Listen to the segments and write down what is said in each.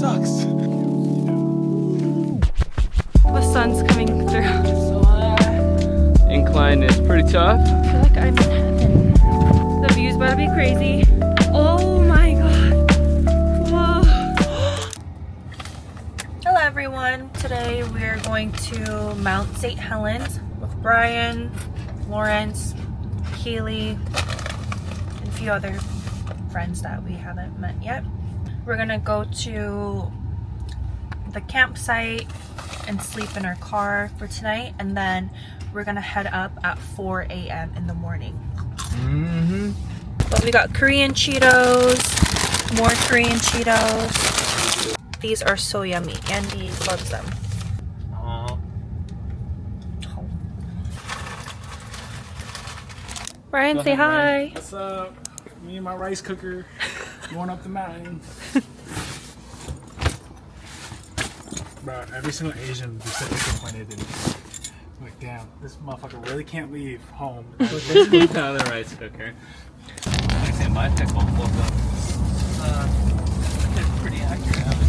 sucks. The sun's coming through. Incline is pretty tough. I feel like I'm in heaven. The view's about to be crazy. Oh my god. Whoa. Hello everyone. Today we're going to Mount St. Helens with Brian, Lawrence, Keely, and a few other friends that we haven't met yet. We're gonna go to the campsite and sleep in our car for tonight, and then we're gonna head up at 4 a.m. in the morning. But we got Korean Cheetos, more Korean Cheetos. These are so yummy. Andy loves them. Aww. Brian, say hi. What's up? Me and my rice cooker going up the mountain. Bro, every single Asian would be so disappointed in me. Like, damn, this motherfucker really can't leave home. Leave out of the rice cooker. I say my pickle woke up. It's pretty accurate, I would say.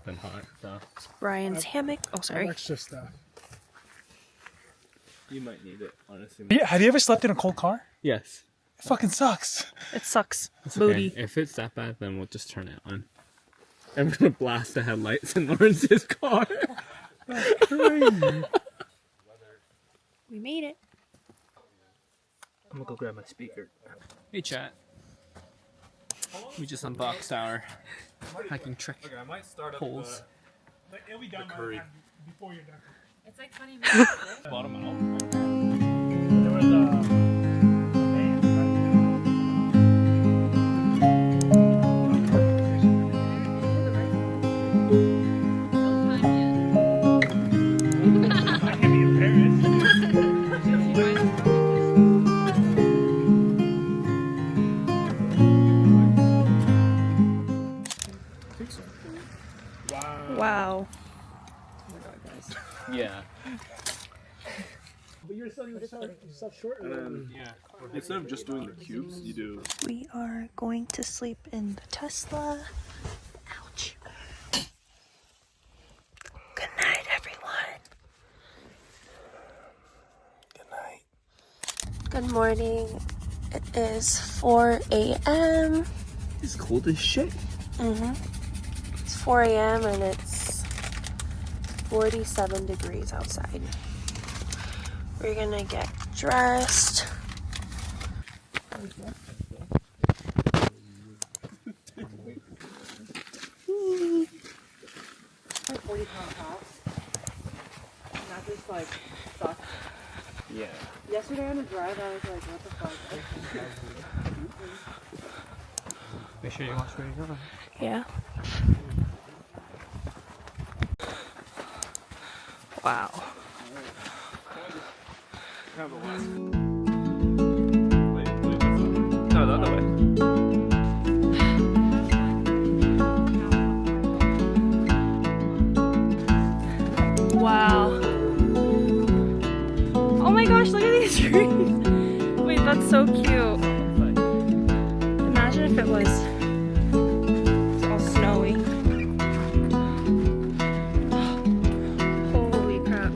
Than hot, so Brian's hammock. Oh, sorry. Extra stuff. you might need it, honestly. Yeah, have you ever slept in a cold car? Yes. It fucking sucks. It sucks. It's Booty. okay. If it's that bad, then we'll just turn it on. I'm gonna blast the headlights in Lawrence's car. That's crazy. We made it. I'm gonna go grab my speaker. Hey chat. We just unboxed our hiking trick poles. It'll be done curry. before you're done. It's like 20 minutes. Bottom out. There was a man, I can be embarrassed. Wow. Yeah. But you're selling yourself short. And then, instead of just doing the cubes, you do. We are going to sleep in the Tesla. Ouch. Good night, everyone. Good night. Good morning. It is 4 a.m. It's cold as shit. It's 4 a.m. and it's 47 degrees outside. We're gonna get dressed. That just like sucks. Yeah. Yesterday on the drive, I was like, what the fuck? Make sure you watch where you're going. Yeah. Wow. No, the other way. Wow. Oh my gosh, look at these trees. Wait, that's so cute. Imagine if it was all snowy. Holy crap.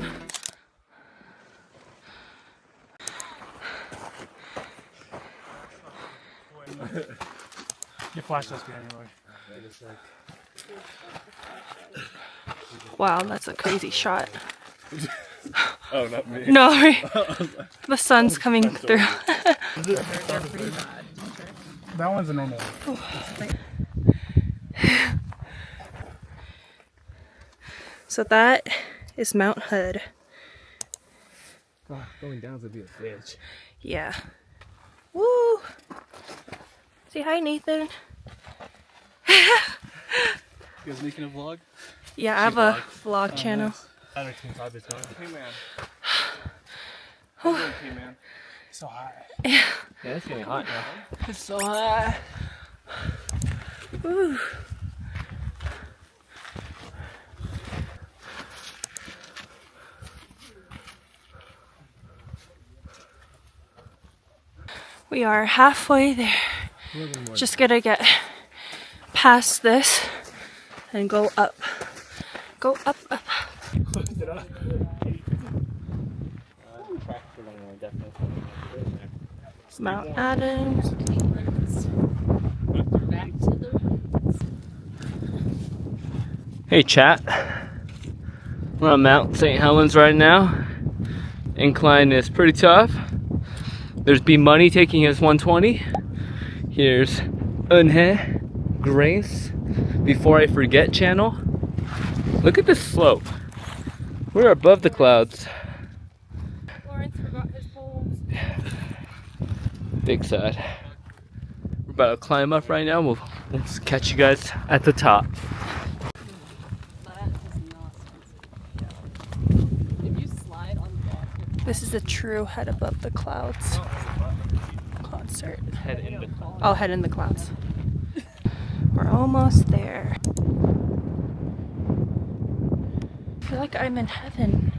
Your flash does good anyway. Wow, that's a crazy shot. Oh, not me. No, the sun's coming through. That one's a normal one. So that is Mount Hood. God, going down would be a bitch. Yeah. Woo! Say hi, Nathan. You guys making a vlog? Yeah, I have a vlog channel. Hey man. Hey man. So hot. Yeah, it's getting hot now. It's so hot. Woo. We are halfway there. Just gonna get past this and go up. Go up, up. Mount Adams. Hey chat, we're on Mount St. Helens right now. Incline is pretty tough. There's B Money taking his 120. Here's Unhe, Grace, Before I Forget channel. Look at this slope. We're above the clouds. Lawrence forgot his poles. Big sad. We're about to climb up right now. We'll catch you guys at the top. This is a true head above the clouds concert. Head in the clouds. Oh, head in the clouds. We're almost there. I feel like I'm in heaven.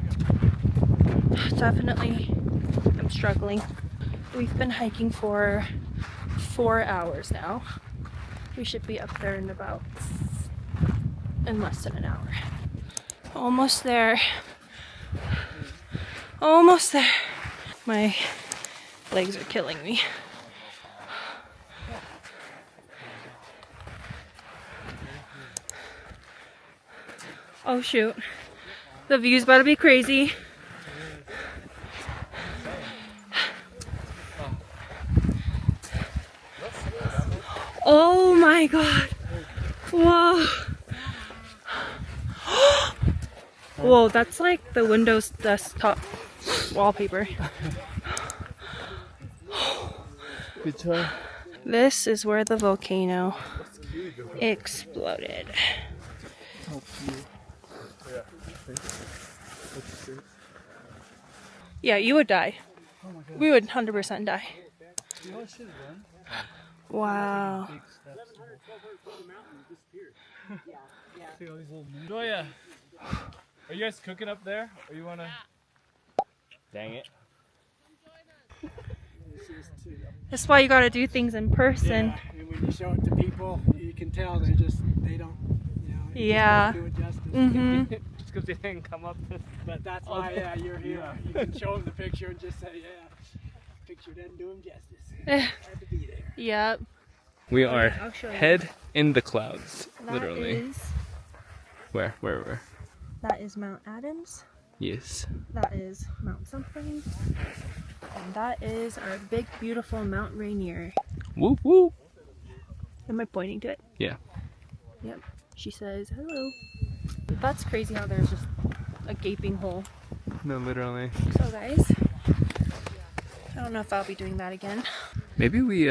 Definitely, I'm struggling. We've been hiking for 4 hours now. We should be up there in less than an hour. Almost there. Almost there. My legs are killing me. Oh shoot. The view's about to be crazy. Oh my god. Whoa. Whoa, that's like the Windows desktop wallpaper. Good try. This is where the volcano exploded. Yeah, you would die. We would 100% die. Wow. Joya, are you guys cooking up there? Or you wanna? Dang it. That's why you gotta do things in person. Yeah, and when you show it to people, you can tell they don't, Yeah. do it justice. Mm-hmm. Just because they didn't come up to... But that's why, yeah, you're here. You can show them the picture and just say, yeah, picture doesn't do them justice. Had to be there. Yep. We are I'll show you. head in the clouds, That literally. is- Where? That is Mount Adams. Yes. That is Mount something. And that is our big, beautiful Mount Rainier. Whoop whoop. Am I pointing to it? Yeah. Yep. She says hello. That's crazy how there's just a gaping hole. No, literally. So guys, I don't know if I'll be doing that again. Maybe we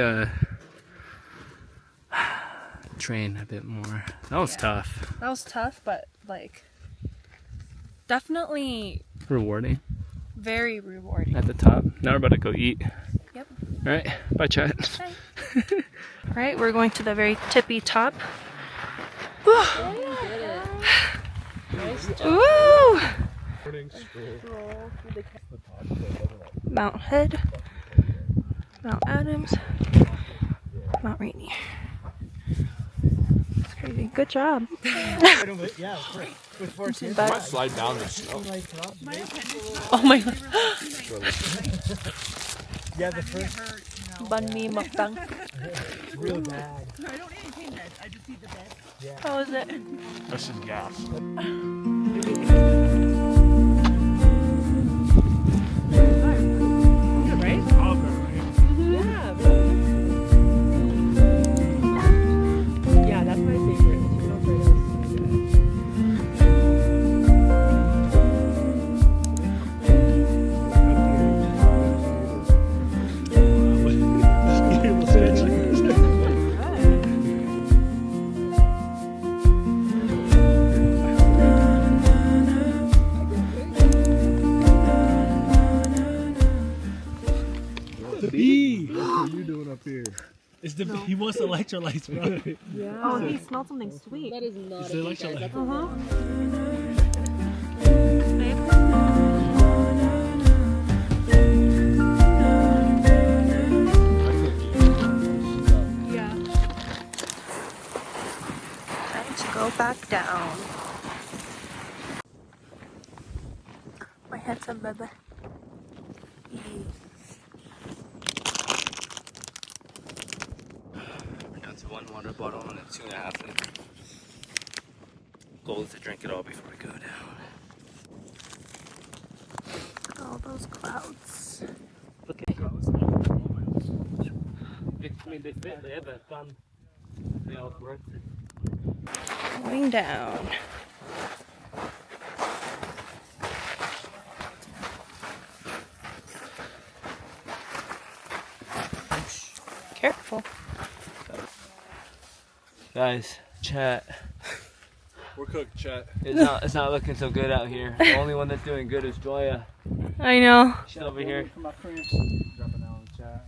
train a bit more. That was tough. That was tough, but like definitely Rewarding very rewarding. at the top. Now we're about to go eat. Yep. All right. Bye, chat. All right, we're going to the very tippy top. Woo! Mount Hood, Mount Adams, Mount Rainier. It's crazy. Good job. Yeah, with fortune. But- Slide down the snow. oh my god. Yeah, the first Banh mi mukbang. real bad. How was it? That's just gas. Yeah, that's my favorite. the bee. What are you doing up here? It's the he wants electrolytes, bro. Oh, he smelled something sweet. That is not It's a the bee, guys. electrolyte. That's a Yeah. Time to go back down. My handsome baby. Down to 1 water bottle and a 2.5 liter. Goal is to drink it all before we go down. All those clouds. I mean, they fit. They have a fun. They all work. Going down. Careful. Guys, chat. We're cooked, chat. It's not looking so good out here. The only one that's doing good is Joya. I know. She's over here. For my cramps. Dropping that on the chat.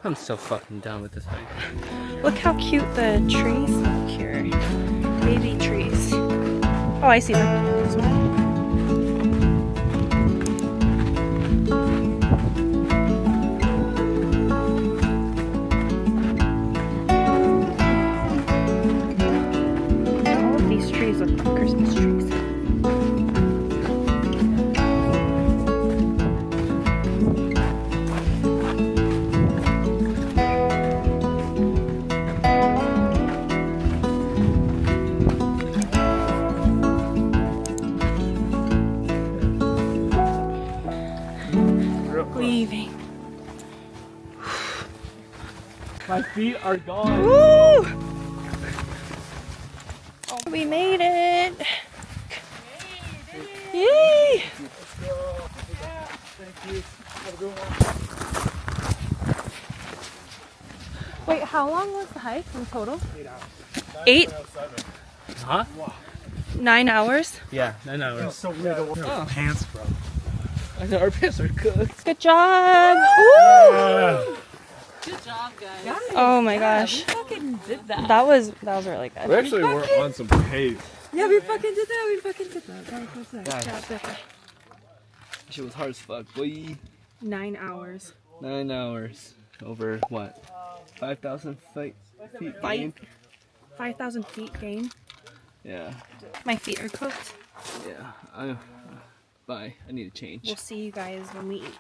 I'm so fucking done with this hike. Look how cute the trees look here. Baby trees. Oh, I see them. All of these trees look like Christmas trees. Leaving. My feet are gone. Woo! We made it. Yay! Wait, how long was the hike in total? 8? Huh? 9 hours? Yeah, 9 hours. So weird to wear pants, bro. I know our pants are cooked. Good job! Woo! good job, guys. Oh my gosh. We fucking did that. That was really good. We actually were on some pace. Yeah, we fucking did that. We fucking did that. That was nice. Guys. Job, Becca. Shit was hard as fuck, boy. 9 hours. 9 hours. Over what? 5,000 feet gained? 5,000 feet gain. Yeah. My feet are cooked. Yeah. Bye. I need to change. We'll see you guys when we eat.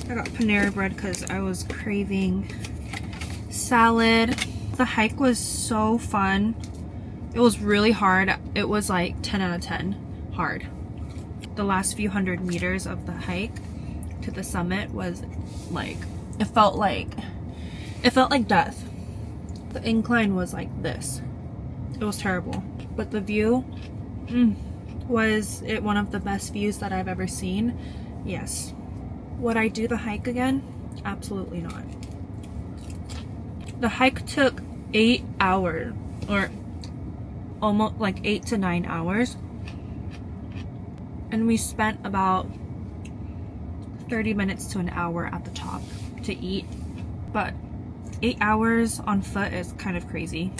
I got Panera bread because I was craving salad. The hike was so fun. It was really hard. It was like 10 out of 10 hard. The last few hundred meters of the hike to the summit was like, it felt like death. The incline was like this. It was terrible. But the view, was it one of the best views that I've ever seen? Yes. Would I do the hike again? Absolutely not. The hike took 8 hours, or almost like 8 to 9 hours. And we spent about 30 minutes to an hour at the top to eat. But 8 hours on foot is kind of crazy.